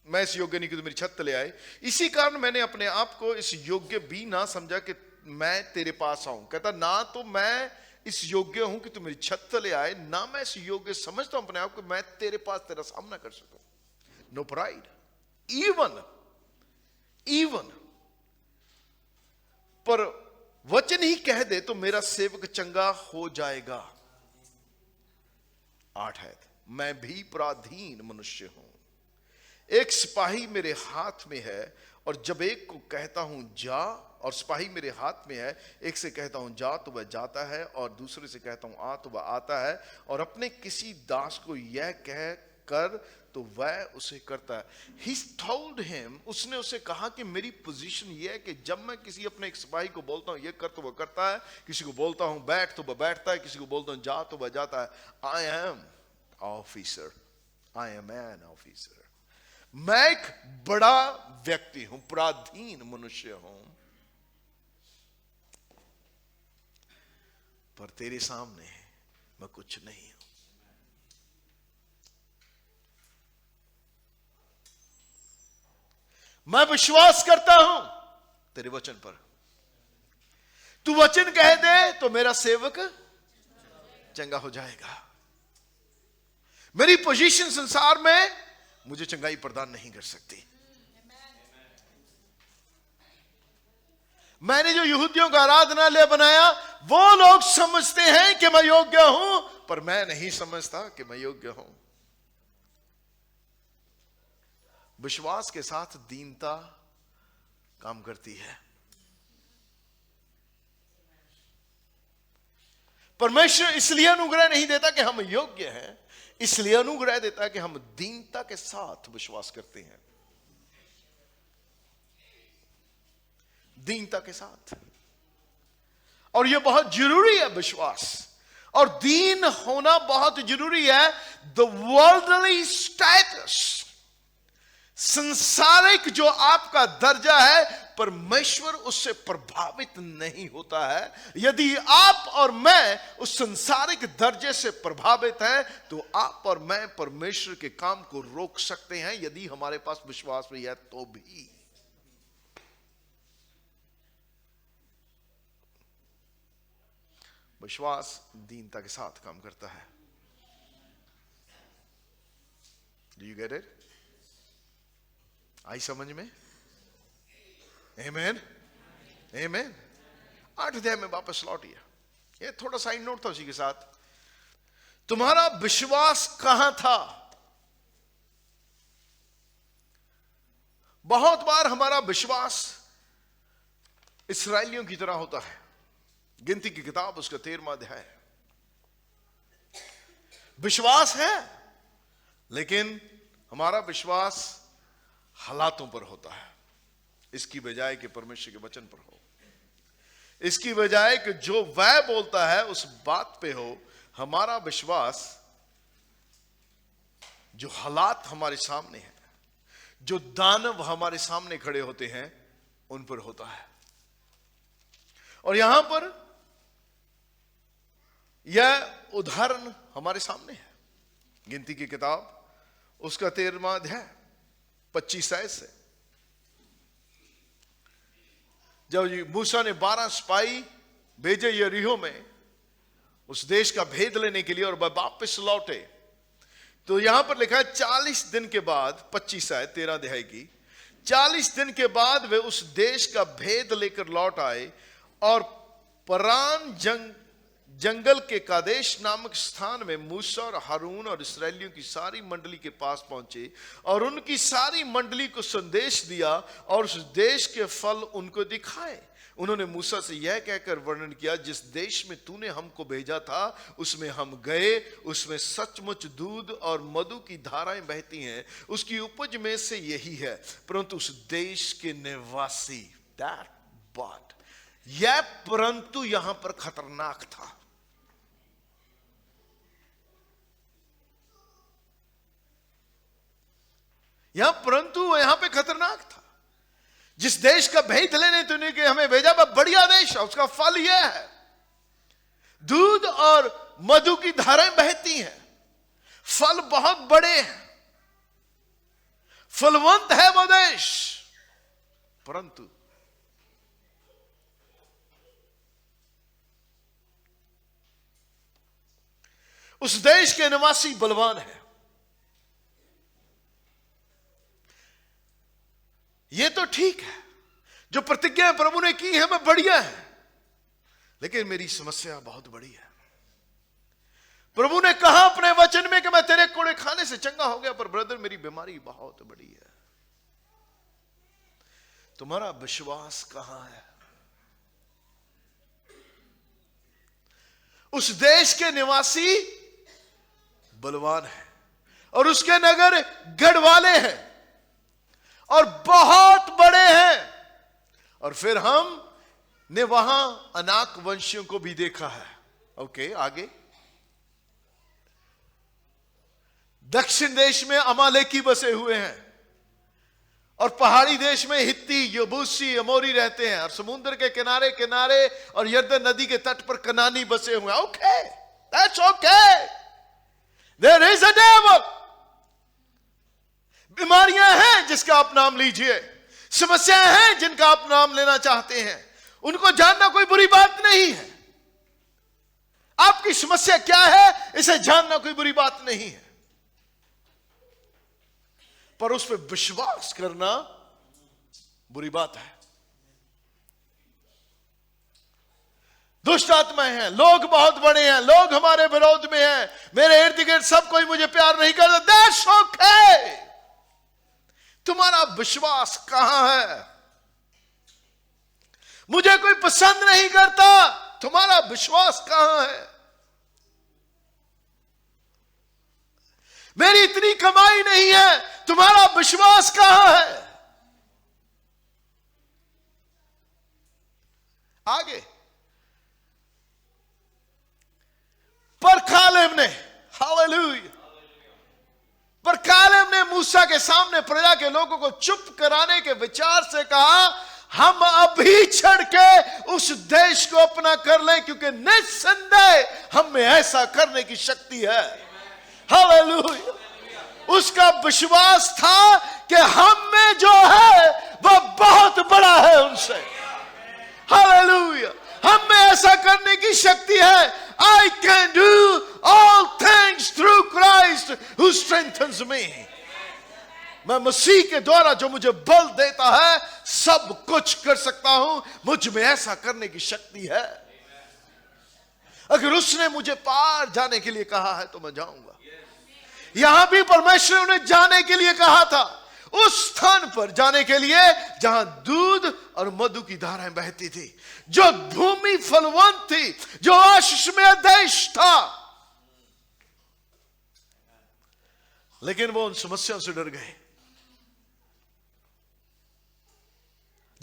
मैं इस योग्य नहीं कि तू मेरी छत तले आए, इसी कारण मैंने अपने आप को इस योग्य भी ना समझा कि मैं तेरे पास आऊं। कहता ना तो मैं इस योग्य हूं कि तू मेरी छत तले आए, ना मैं इस योग्य समझता हूं अपने आप को मैं तेरे पास तेरा सामना कर सकूं। नो प्राइड, इवन पर वचन ही कह दे तो मेरा सेवक चंगा हो जाएगा। 8 है, मैं भी पराधीन मनुष्य हूं। एक सिपाही मेरे हाथ में है और जब एक को कहता हूं जा, और सिपाही मेरे हाथ में है, एक से कहता हूं जा तो वह जाता है और दूसरे से कहता हूं आ तो वह आता है, और अपने किसी दास को यह कह कर तो वह उसे करता है। He told him, उसने उसे कहा कि मेरी पोजीशन यह है कि जब मैं किसी अपने एक सिपाही को बोलता हूं यह कर तो वह करता है, किसी को बोलता हूं बैठ तो वह बैठता है, किसी को बोलता हूं जा तो वह जाता है। I am officer, I am an officer. मैं एक बड़ा व्यक्ति हूं, पराधीन मनुष्य हूं, पर तेरे सामने मैं कुछ नहीं हूं। मैं विश्वास करता हूं तेरे वचन पर। तू वचन कह दे तो मेरा सेवक चंगा हो जाएगा। मेरी पोजीशन संसार में मुझे चंगाई प्रदान नहीं कर सकती। मैंने जो यहूदियों का आराधनालय बनाया, वो लोग समझते हैं कि मैं योग्य हूं, पर मैं नहीं समझता कि मैं योग्य हूं। विश्वास के साथ दीनता काम करती है। परमेश्वर इसलिए अनुग्रह नहीं देता कि हम योग्य हैं, इसलिए अनुग्रह देता है कि हम दीनता के साथ विश्वास करते हैं, दीनता के साथ। और यह बहुत जरूरी है विश्वास, और दीन होना बहुत जरूरी है। द वर्ल्डली स्टेटस, संसारिक जो आपका दर्जा है, परमेश्वर उससे प्रभावित नहीं होता है। यदि आप और मैं उस संसारिक दर्जे से प्रभावित हैं, तो आप और मैं परमेश्वर के काम को रोक सकते हैं, यदि हमारे पास विश्वास भी है तो भी। विश्वास दीनता के साथ काम करता है। Do you get it? आई समझ में? Amen? Amen? 8 अध्याय में वापस लौटिए। ये थोड़ा साइड नोट था उसी के साथ। तुम्हारा विश्वास कहां था? बहुत बार हमारा विश्वास इस्राएलियों की तरह होता है। गिनती की किताब उसका 13वां अध्याय। विश्वास है, लेकिन हमारा विश्वास हालातों पर होता है, इसकी बजाय कि परमेश्वर के वचन पर हो, इसकी बजाय कि जो वह बोलता है उस बात पे हो। हमारा विश्वास जो हालात हमारे सामने हैं, जो दानव हमारे सामने खड़े होते हैं, उन पर होता है। और यहां पर यह उदाहरण हमारे सामने है। गिनती की किताब उसका 13वां अध्याय 25 आयत से। जब मूसा ने 12 सिपाही भेजे यरीहो में उस देश का भेद लेने के लिए, और वह वापस लौटे, तो यहां पर लिखा है 40 दिन के बाद, 25 आयत 13 अध्याय की, 40 दिन के बाद वे उस देश का भेद लेकर लौट आए और परान जंगल के कादेश नामक स्थान में मूसा और हारून और इस्राएलियों की सारी मंडली के पास पहुंचे, और उनकी सारी मंडली को संदेश दिया और उस देश के फल उनको दिखाए। उन्होंने मूसा से यह कहकर वर्णन किया, जिस देश में तूने हमको भेजा था उसमें हम गए, उसमें सचमुच दूध और मधु की धाराएं बहती हैं, उसकी उपज में से यही है, परंतु उस देश के निवासी, दैट बट, यह परंतु यहां पर खतरनाक था। यहां परंतु यहां पे खतरनाक था। जिस देश का भेद लेने तूने के हमें भेजा, वह बढ़िया देश है, उसका फल यह है, दूध और मधु की धाराएं बहती हैं, फल बहुत बड़े हैं, फलवंत है वो देश, परंतु उस देश के निवासी बलवान है। ये तो ठीक है, जो प्रतिज्ञा प्रभु ने की है वह बढ़िया है, लेकिन मेरी समस्या बहुत बड़ी है। प्रभु ने कहा अपने वचन में कि मैं तेरे कोड़े खाने से चंगा हो गया, पर ब्रदर मेरी बीमारी बहुत बड़ी है। तुम्हारा विश्वास कहां है? उस देश के निवासी बलवान है और उसके नगर गढ़वाले हैं और बहुत बड़े हैं। और फिर हम ने वहां अनाक वंशियों को भी देखा है। ओके, आगे दक्षिण देश में अमालेकी बसे हुए हैं और पहाड़ी देश में हित्ती, यबूसी, अमोरी रहते हैं, और समुद्र के किनारे किनारे और यरदन नदी के तट पर कनानी बसे हुए हैं। Okay, that's okay, there is a devil. बीमारियां हैं जिसका आप नाम लीजिए, समस्याएं हैं जिनका आप नाम लेना चाहते हैं, उनको जानना कोई बुरी बात नहीं है। आपकी समस्या क्या है इसे जानना कोई बुरी बात नहीं है, पर उस पर विश्वास करना बुरी बात है। दुष्ट आत्माएं हैं, लोग बहुत बड़े हैं, लोग हमारे विरोध में हैं, मेरे इर्द गिर्द सब कोई मुझे प्यार नहीं करता। That's okay. तुम्हारा विश्वास कहां है? मुझे कोई पसंद नहीं करता, तुम्हारा विश्वास कहां है? मेरी इतनी कमाई नहीं है, तुम्हारा विश्वास कहां है? आगे पर कालेब ने, हालेलुया, पर कालेब ने मूसा के सामने प्रजा के लोगों को चुप कराने के विचार से कहा, हम अभी चढ़ के उस देश को अपना कर लें, क्योंकि निस्संदेह हम में ऐसा करने की शक्ति है। हालेलुया। उसका विश्वास था कि हम में जो है वह बहुत बड़ा है उनसे। हालेलुया। हम में ऐसा करने की शक्ति है। I can do all things through Christ who strengthens me. मैं मसीह के द्वारा जो मुझे बल देता है सब कुछ कर सकता हूं। मुझ में ऐसा करने की शक्ति है। अगर उसने मुझे पार जाने के लिए कहा है तो मैं जाऊंगा। यहां भी परमेश्वर ने जाने के लिए कहा था, उस स्थान पर जाने के लिए जहां दूध और मधु की धाराएं बहती थी, जो भूमि फलवंत थी, जो आशीष में देश था। लेकिन वो उन समस्याओं से डर गए।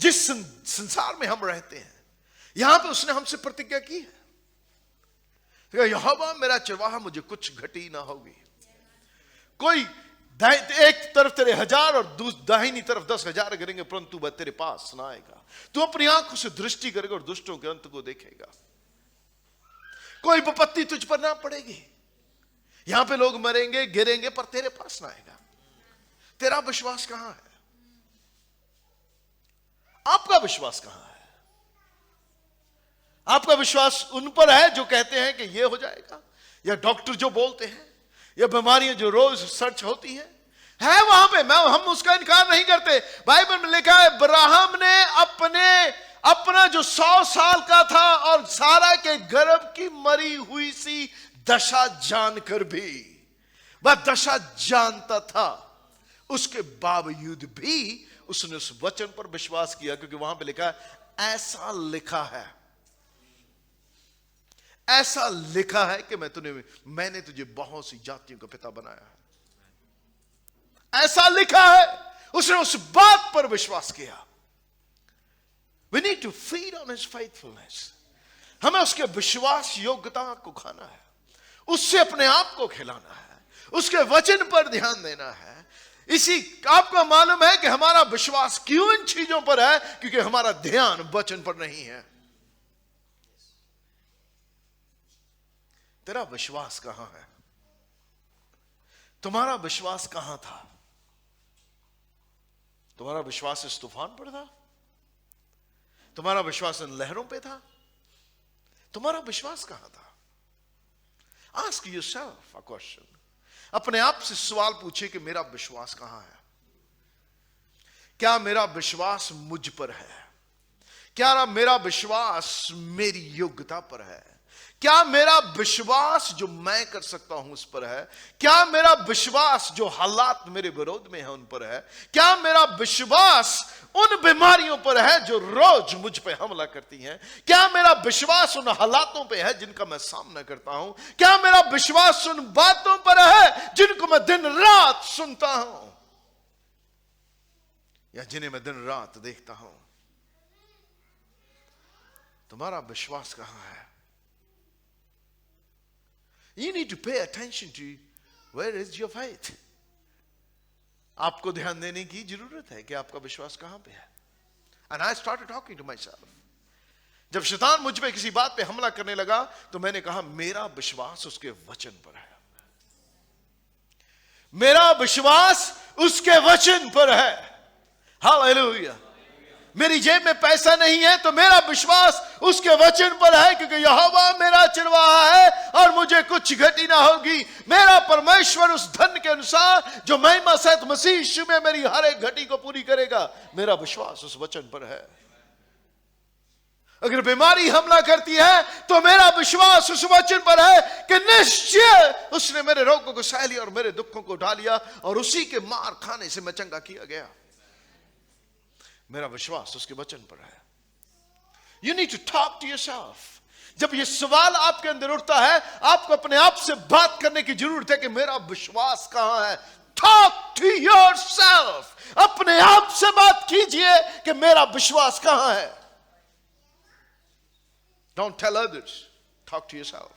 जिस संसार में हम रहते हैं, यहां पे उसने हमसे प्रतिज्ञा की है, यहोवा मेरा चरवाहा, मुझे कुछ घटी ना होगी। कोई एक तरफ तेरे 1000 और दाहिनी तरफ 10,000 करेंगे, परंतु वह तेरे पास ना आएगा। तू अपनी आंखों से दृष्टि करेगा और दुष्टों के अंत को देखेगा। कोई विपत्ति तुझ पर ना पड़ेगी। यहां पे लोग मरेंगे, गिरेंगे, पर तेरे पास ना आएगा। तेरा विश्वास कहां है? आपका विश्वास कहां है? आपका विश्वास उन पर है जो कहते हैं कि ये हो जाएगा, या डॉक्टर जो बोलते हैं, या बीमारियां जो रोज सर्च होती हैं, है वहां पे। हम उसका इनकार नहीं करते। बाइबल में लिखा है, अब्राहम ने अपना जो 100 साल का था और सारा के गर्भ की मरी हुई सी दशा जानकर भी, वह दशा जानता था, उसके बावजूद भी उसने उस वचन पर विश्वास किया, क्योंकि वहां पे लिखा है, ऐसा लिखा है, ऐसा लिखा है कि मैंने तुझे बहुत सी जातियों का पिता बनाया है। ऐसा लिखा है। उसने उस बात पर विश्वास किया। We need to feed on his faithfulness. हमें उसके विश्वास योग्यता को खाना है, उससे अपने आप को खिलाना है, उसके वचन पर ध्यान देना है। आपको मालूम है कि हमारा विश्वास क्यों इन चीजों पर है? क्योंकि हमारा ध्यान वचन पर नहीं है। तेरा विश्वास कहां है? तुम्हारा विश्वास कहां था? तुम्हारा विश्वास इस तूफान पर था? तुम्हारा विश्वास इन लहरों पे था? तुम्हारा विश्वास कहां था? Ask yourself a question. अपने आप से सवाल पूछे कि मेरा विश्वास कहां है? क्या मेरा विश्वास मुझ पर है? क्या मेरा विश्वास मेरी योग्यता पर है? क्या मेरा विश्वास जो मैं कर सकता हूं उस पर है? क्या मेरा विश्वास जो हालात मेरे विरोध में है उन पर है? क्या मेरा विश्वास उन बीमारियों पर है जो रोज मुझ पे हमला करती हैं? क्या मेरा विश्वास उन हालातों पे है जिनका मैं सामना करता हूं? क्या मेरा विश्वास उन बातों पर है जिनको मैं दिन रात सुनता हूं, या जिन्हें मैं दिन रात देखता हूं? तुम्हारा विश्वास कहां है? You need to pay attention to where is your faith. आपको ध्यान देने की जरूरत है कि आपका विश्वास कहां पे है. And I started talking to myself. जब शैतान मुझ पे किसी बात पे हमला करने लगा तो मैंने कहा मेरा विश्वास उसके वचन पर है. मेरा विश्वास उसके वचन पर है. हालेलुया. मेरी जेब में पैसा नहीं है तो मेरा विश्वास उसके वचन पर है, क्योंकि यहोवा मेरा चरवाहा है और मुझे कुछ घटी ना होगी. मेरा परमेश्वर उस धन के अनुसार जो महिमा सहित मसीह यीशु में मेरी हर एक घटी को पूरी करेगा. मेरा विश्वास उस वचन पर है. अगर बीमारी हमला करती है तो मेरा विश्वास उस वचन पर है कि निश्चय उसने मेरे रोगों को सह लिया और मेरे दुखों को उठा लिया और उसी के मार खाने से मैं चंगा किया गया. मेरा विश्वास उसके वचन पर है. You need to talk to yourself. जब ये सवाल आपके अंदर उठता है, आपको अपने आप से बात करने की जरूरत है कि मेरा विश्वास कहां है. Talk to yourself. अपने आप से बात कीजिए कि मेरा विश्वास कहां है. Don't tell others. Talk to yourself.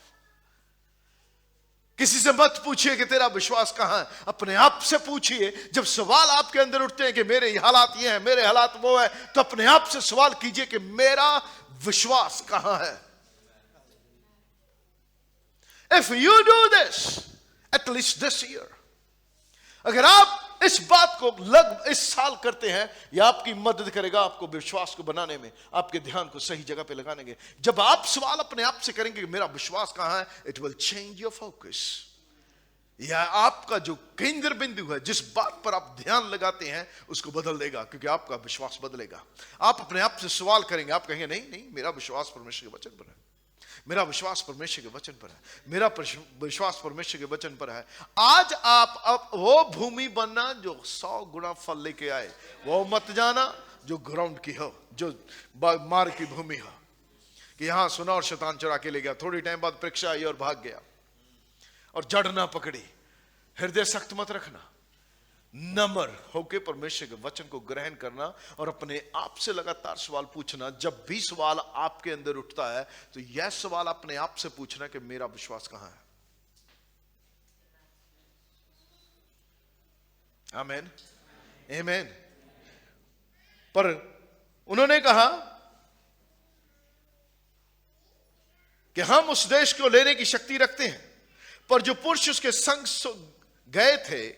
किसी से मत पूछिए कि तेरा विश्वास कहां है. अपने आप से पूछिए. जब सवाल आपके अंदर उठते हैं कि मेरे हालात ये हैं, मेरे हालात वो है, तो अपने आप से सवाल कीजिए कि मेरा विश्वास कहां है. If you do this, at least this year, अगर आप इस बात को इस साल करते हैं, यह आपकी मदद करेगा आपको विश्वास को बनाने में, आपके ध्यान को सही जगह पे लगाने के. जब आप सवाल अपने आप से करेंगे कि मेरा विश्वास कहां है, it will change your focus. यह आपका जो केंद्र बिंदु है, जिस बात पर आप ध्यान लगाते हैं, उसको बदल देगा, क्योंकि आपका विश्वास बदलेगा. आप अपने आप से सवाल करेंगे, आप कहेंगे नहीं, मेरा विश्वास परमेश्वर के वचन पर है, मेरा विश्वास परमेश्वर के वचन पर है, मेरा विश्वास परमेश्वर के वचन पर है. आज आप अब वो भूमि बनना जो 100 गुना फल लेके आए, वो मत जाना जो ग्राउंड की हो, जो मार की भूमि हो, कि यहां सुना और शैतान चुरा के ले गया, थोड़ी टाइम बाद परीक्षा आई और भाग गया, और जड़ ना पकड़ी. हृदय सख्त मत रखना, नम्र होके परमेश्वर के वचन को ग्रहण करना और अपने आप से लगातार सवाल पूछना. जब भी सवाल आपके अंदर उठता है, तो यह सवाल अपने आप से पूछना कि मेरा विश्वास कहां है. आमीन, आमीन. पर उन्होंने कहा कि हम उस देश को लेने की शक्ति रखते हैं, पर जो पुरुष उसके संग गए थे,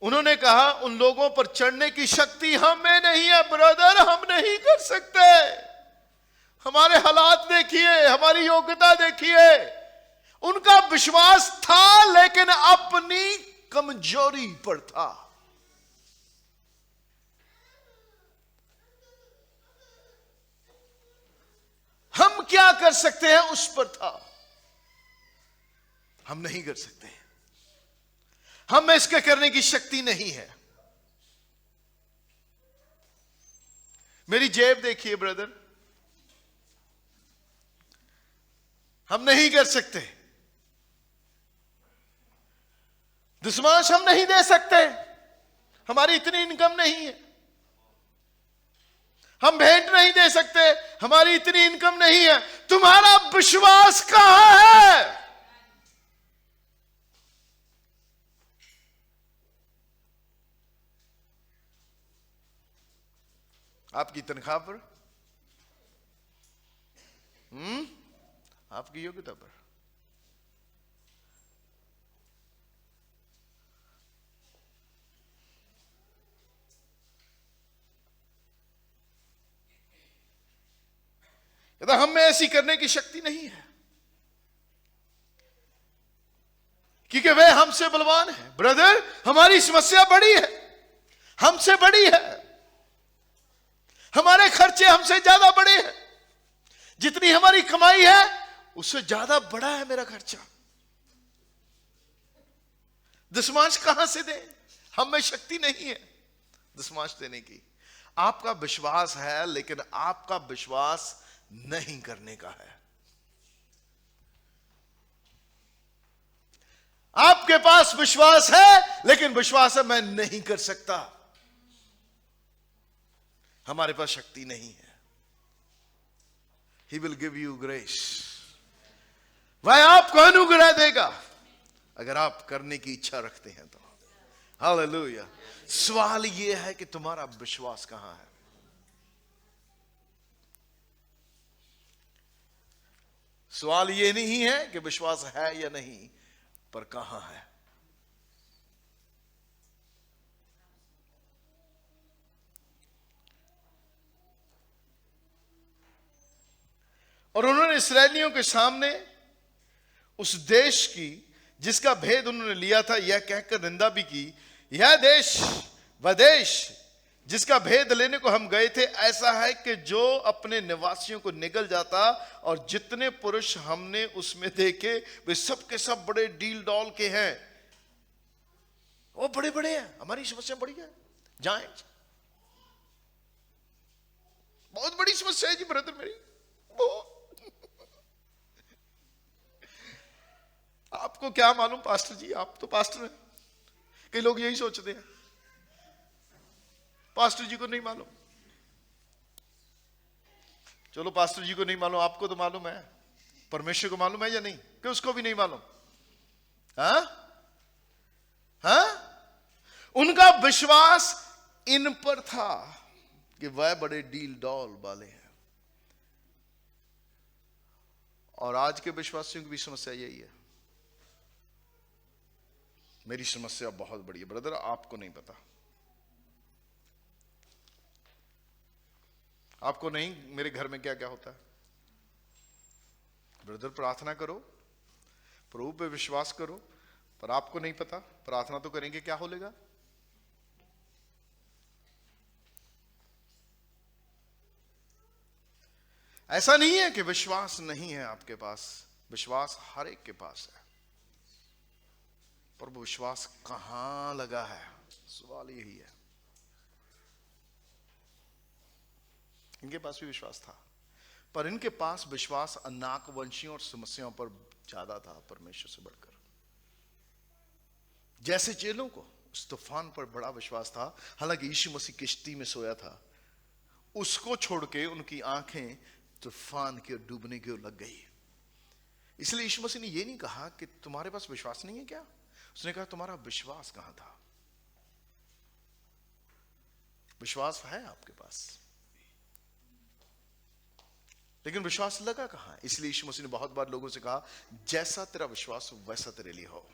उन्होंने कहा उन लोगों पर चढ़ने की शक्ति हमें नहीं है. ब्रदर, हम नहीं कर सकते. हमारे हालात देखिए, हमारी योग्यता देखिए. उनका विश्वास था, लेकिन अपनी कमजोरी पर था. हम क्या कर सकते हैं उस पर था. हम नहीं कर सकते. हम में इसके करने की शक्ति नहीं है. मेरी जेब देखिए ब्रदर, हम नहीं कर सकते. दशमांश हम नहीं दे सकते, हमारी इतनी इनकम नहीं है. हम भेंट नहीं दे सकते, हमारी इतनी इनकम नहीं है. तुम्हारा विश्वास कहां है? आपकी तनख्वाह पर, आपकी योग्यता पर. यदि हम में ऐसी करने की शक्ति नहीं है, क्योंकि वे हमसे बलवान है. ब्रदर, हमारी समस्या बड़ी है, हमसे बड़ी है. हमारे खर्चे हमसे ज्यादा बड़े हैं. जितनी हमारी कमाई है, उससे ज्यादा बड़ा है मेरा खर्चा. दशमांश कहां से दें? हम में शक्ति नहीं है दशमांश देने की. आपका विश्वास है, लेकिन आपका विश्वास नहीं करने का है. आपके पास विश्वास है, लेकिन विश्वास है मैं नहीं कर सकता. हमारे पास शक्ति नहीं है. He will give you grace. वह आपको अनुग्रह देगा अगर आप करने की इच्छा रखते हैं तो. हालेलुया. सवाल यह है कि तुम्हारा विश्वास कहां है. सवाल यह नहीं है कि विश्वास है या नहीं, पर कहां है. और उन्होंने इस्राएलियों के सामने उस देश की जिसका भेद उन्होंने लिया था यह कहकर निंदा भी की, यह देश वह देश जिसका भेद लेने को हम गए थे ऐसा है कि जो अपने निवासियों को निगल जाता, और जितने पुरुष हमने उसमें देखे वे सब के सब बड़े डील डॉल के हैं. वो बड़े बड़े हैं. हमारी समस्या बड़ी है. जाएं, बहुत बड़ी समस्या है जी ब्रदर मेरी. आपको क्या मालूम पास्टर जी, आप तो पास्टर हैं। कई लोग यही सोचते हैं, पास्टर जी को नहीं मालूम। चलो पास्टर जी को नहीं मालूम, आपको तो मालूम है। परमेश्वर को मालूम है या नहीं कि उसको भी नहीं मालूम? हाँ हाँ, उनका विश्वास इन पर था कि वह बड़े डील डॉल वाले हैं। और आज के विश्वासियों की भी समस्या यही है। मेरी समस्या बहुत बड़ी है ब्रदर, आपको नहीं पता। आपको नहीं मेरे घर में क्या क्या होता है। ब्रदर प्रार्थना करो, प्रभु पे विश्वास करो, पर आपको नहीं पता। प्रार्थना तो करेंगे, क्या हो लेगा? ऐसा नहीं है कि विश्वास नहीं है आपके पास, विश्वास हर एक के पास है, पर वो विश्वास कहां लगा है, सवाल यही है। इनके पास भी विश्वास था, पर इनके पास विश्वास अनाक वंशियों और समस्याओं पर ज्यादा था परमेश्वर से बढ़कर। जैसे चेलों को उस तूफान पर बड़ा विश्वास था, हालांकि यीशु मसीह किश्ती में सोया था, उसको छोड़ के उनकी आंखें तूफान के डूबने की ओर लग गई। इसलिए यीशु मसीह ने यह नहीं कहा कि तुम्हारे पास विश्वास नहीं है क्या, उसने कहा तुम्हारा विश्वास कहां था। विश्वास है आपके पास, लेकिन विश्वास लगा कहां? इसलिए यीशु मसीह ने बहुत बार लोगों से कहा, जैसा तेरा विश्वास हो वैसा तेरे लिए हो।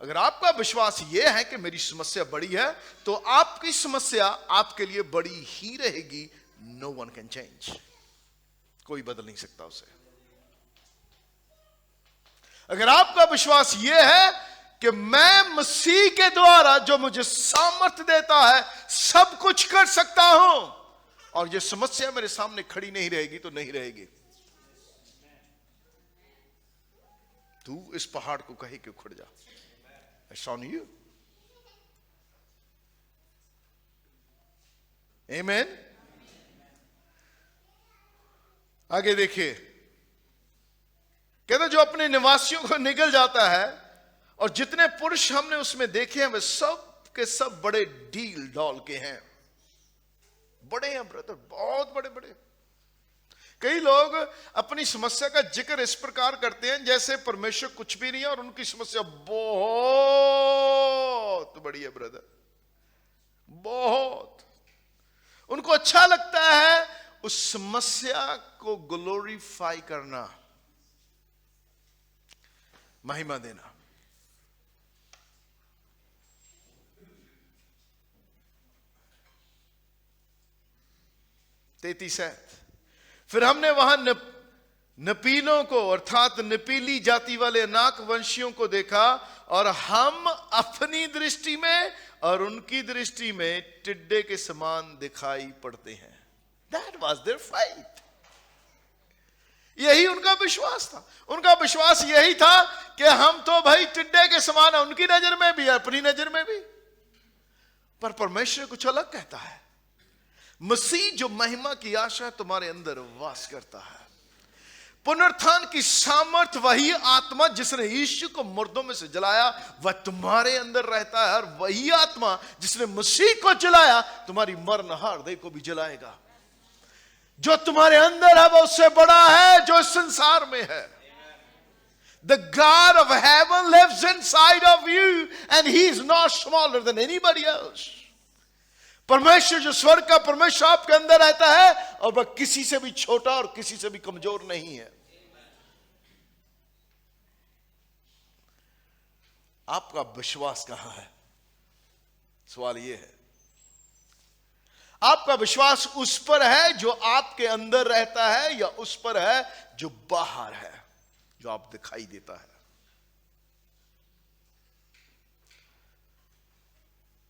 अगर आपका विश्वास यह है कि मेरी समस्या बड़ी है, तो आपकी समस्या आपके लिए बड़ी ही रहेगी। नो वन कैन चेंज, कोई बदल नहीं सकता उसे। अगर आपका विश्वास यह है कि मैं मसीह के द्वारा जो मुझे सामर्थ्य देता है सब कुछ कर सकता हूं, और ये समस्या मेरे सामने खड़ी नहीं रहेगी, तो नहीं रहेगी। तू इस पहाड़ को कहे कि उखड़ जा, It's on you. Amen. आगे देखिए, कहते जो अपने निवासियों को निगल जाता है, और जितने पुरुष हमने उसमें देखे हैं वे सब के सब बड़े डील डॉल के हैं। बड़े हैं ब्रदर, बहुत बड़े बड़े। कई लोग अपनी समस्या का जिक्र इस प्रकार करते हैं जैसे परमेश्वर कुछ भी नहीं है और उनकी समस्या बहुत बड़ी है ब्रदर, बहुत। उनको अच्छा लगता है उस समस्या को ग्लोरीफाई करना, महिमा देना। तैतीस है, फिर हमने वहां नपीलों को अर्थात नपीली जाति वाले अनाक वंशियों को देखा, और हम अपनी दृष्टि में और उनकी दृष्टि में टिड्डे के समान दिखाई पड़ते हैं। That was their faith. यही उनका विश्वास था। उनका विश्वास यही था कि हम तो भाई टिड्डे के समान है, उनकी नजर में भी, अपनी नजर में भी। पर परमेश्वर कुछ अलग कहता है। मसीह जो महिमा की आशा तुम्हारे अंदर वास करता है, पुनरुत्थान की सामर्थ, वही आत्मा जिसने यीशु को मुर्दों में से जलाया वह तुम्हारे अंदर रहता है, और वही आत्मा जिसने मसीह को जलाया तुम्हारी मरणहार देह को भी जलाएगा। जो तुम्हारे अंदर है वह उससे बड़ा है जो इस संसार में है। The God of heaven lives inside of you and he is not smaller than anybody else. परमेश्वर जो स्वर्ग का परमेश्वर आपके अंदर रहता है, और वह किसी से भी छोटा और किसी से भी कमजोर नहीं है। आपका विश्वास कहां है? सवाल यह है, आपका विश्वास उस पर है जो आपके अंदर रहता है, या उस पर है जो बाहर है, जो आप दिखाई देता है?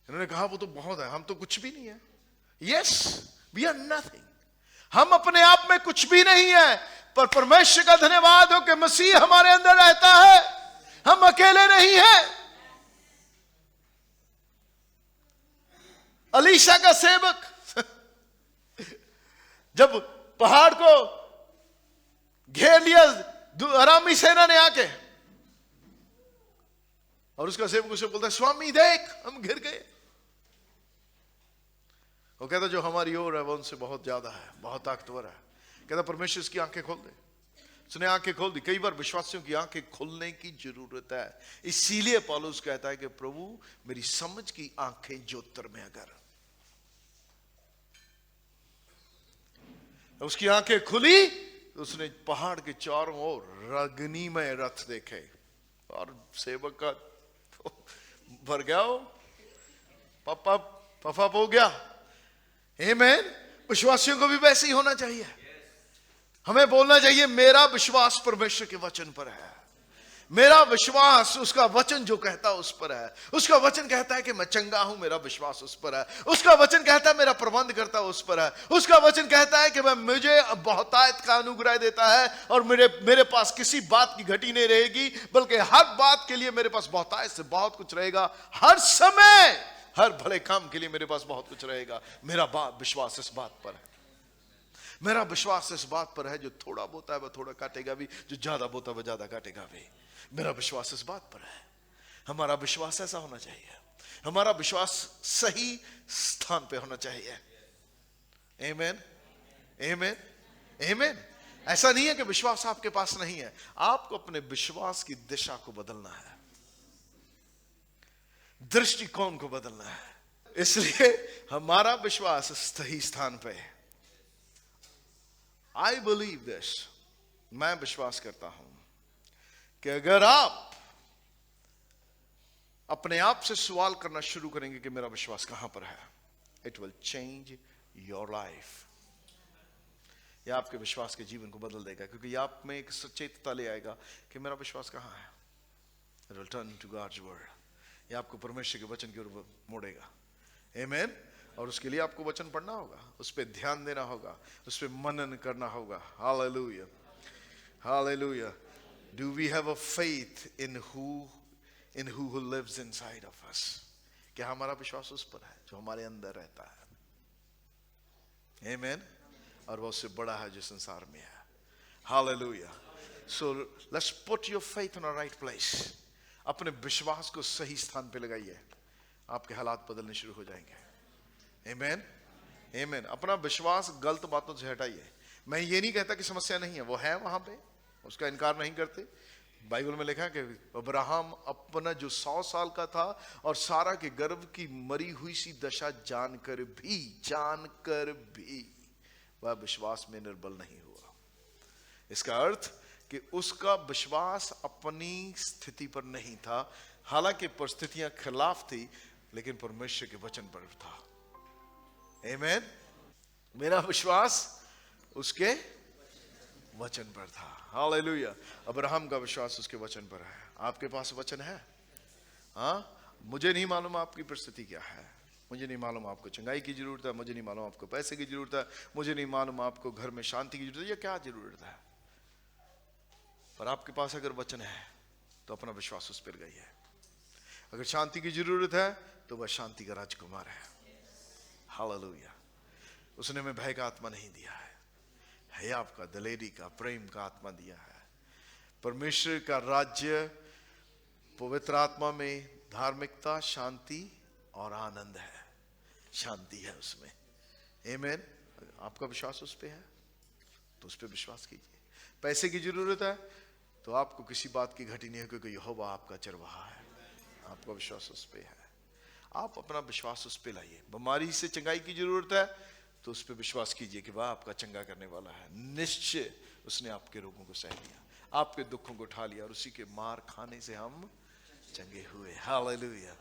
इन्होंने कहा वो तो बहुत है, हम तो कुछ भी नहीं है। Yes, we are nothing. हम अपने आप में कुछ भी नहीं है, पर परमेश्वर का धन्यवाद हो कि मसीह हमारे अंदर रहता है। हम अकेले नहीं हैं। अलीशा का सेवक जब पहाड़ को घेर लिया अरामी सेना ने आके, और उसका सेवक उसे बोलता है, स्वामी देख हम घिर गए। वो कहता जो हमारी ओर है वो उनसे बहुत ज्यादा है, बहुत ताकतवर है। कहता परमेश्वर इसकी आंखें खोल दे। उसने आंखें खोल दी। कई बार विश्वासियों की आंखें खोलने की जरूरत है। इसीलिए पौलुस कहता है कि प्रभु मेरी समझ की आंखें ज्योतिर में अगर। उसकी आंखें खुली तो उसने पहाड़ के चारों ओर अग्निमय रथ देखे, और सेवक का भर गया हो, पफा हो गया। आमीन। विश्वासियों को भी वैसे ही होना चाहिए। हमें बोलना चाहिए मेरा विश्वास परमेश्वर के वचन पर है, मेरा विश्वास उसका वचन जो कहता है उस पर है। उसका वचन कहता है कि मैं चंगा हूं, मेरा विश्वास उस पर है। उसका वचन कहता है मेरा प्रबंध करता उस पर है। उसका वचन कहता है कि मुझे बहुतायत का अनुग्रह देता है, और मेरे पास किसी बात की घटी नहीं रहेगी, बल्कि हर बात के लिए मेरे पास बहुतायत से बहुत कुछ रहेगा। हर समय हर भले काम के लिए मेरे पास बहुत कुछ रहेगा। मेरा विश्वास इस बात पर है। मेरा विश्वास इस बात पर है जो थोड़ा बोता है वह थोड़ा काटेगा भी, जो ज्यादा बोता है वह ज्यादा काटेगा भी। मेरा विश्वास इस बात पर है। हमारा विश्वास ऐसा होना चाहिए। हमारा विश्वास सही स्थान पे होना चाहिए। आमीन, आमीन, आमीन। ऐसा नहीं है कि विश्वास आपके पास नहीं है, आपको अपने विश्वास की दिशा को बदलना है, दृष्टिकोण को बदलना है। इसलिए हमारा विश्वास सही स्थान पे है। आई बिलीव दिस, मैं विश्वास करता हूं कि अगर आप अपने आप से सवाल करना शुरू करेंगे कि मेरा विश्वास कहां पर है, it will change your life. यह आपके विश्वास के जीवन को बदल देगा, क्योंकि आप में एक सचेतता ले आएगा कि मेरा विश्वास कहां है। It will turn to God's word. यह आपको परमेश्वर के वचन की ओर मोड़ेगा। आमीन। और उसके लिए आपको वचन पढ़ना होगा, उस पर ध्यान देना होगा, उस पर मनन करना होगा। Hallelujah, hallelujah. Do we have a faith in who lives inside of us? क्या हमारा विश्वास उस पर है जो हमारे अंदर रहता है। Amen. और वो उससे बड़ा है जो संसार में है। Hallelujah. So let's put your faith in the right place. अपने विश्वास को सही स्थान पे लगाइए, आपके हालात बदलने शुरू हो जाएंगे। Amen. Amen. अपना विश्वास गलत बातों से हटाइए। मैं ये नहीं कहता कि समस्या नहीं है, वो है वहां पे, उसका इनकार नहीं करते। बाइबल में लिखा है कि अब्राहम अपना जो 100 साल का था और सारा के गर्भ की मरी हुई सी दशा जानकर भी वह विश्वास में निर्बल नहीं हुआ। इसका अर्थ कि उसका विश्वास अपनी स्थिति पर नहीं था, हालांकि परिस्थितियां खिलाफ थी, लेकिन परमेश्वर के वचन पर था। आमीन। मेरा विश्वास उसके वचन पर था। हालेलुया। अब्राहम का विश्वास उसके वचन पर है। आपके पास वचन है? हाँ। मुझे नहीं मालूम आपकी परिस्थिति क्या है, मुझे नहीं मालूम आपको चंगाई की जरूरत है, मुझे नहीं मालूम आपको पैसे की जरूरत है, मुझे नहीं मालूम आपको घर में शांति की जरूरत है, या क्या जरूरत है, पर आपके पास अगर वचन है तो अपना विश्वास उस पर गई है। अगर शांति की जरूरत है तो वह शांति का राजकुमार है। हालेलुया। उसने हमें भय का आत्मा नहीं दिया है, है आपका दिलेरी का, प्रेम का आत्मा दिया है। परमेश्वर का राज्य पवित्र आत्मा में धार्मिकता, शांति और आनंद है। शांति है उसमें। आमीन। आपका विश्वास उस पे है तो उस पे विश्वास कीजिए। पैसे की जरूरत है तो आपको किसी बात की घटी नहीं है, क्योंकि यहोवा आपका चरवाहा है। आपका विश्वास उस पे है, आप अपना विश्वास उस पे लाइए। बीमारी से चंगाई की जरूरत है तो उस पर विश्वास कीजिए कि वह आपका चंगा करने वाला है। निश्चय उसने आपके रोगों को सह लिया, आपके दुखों को उठा लिया, और उसी के मार खाने से हम चंगे हुए। हालेलुया।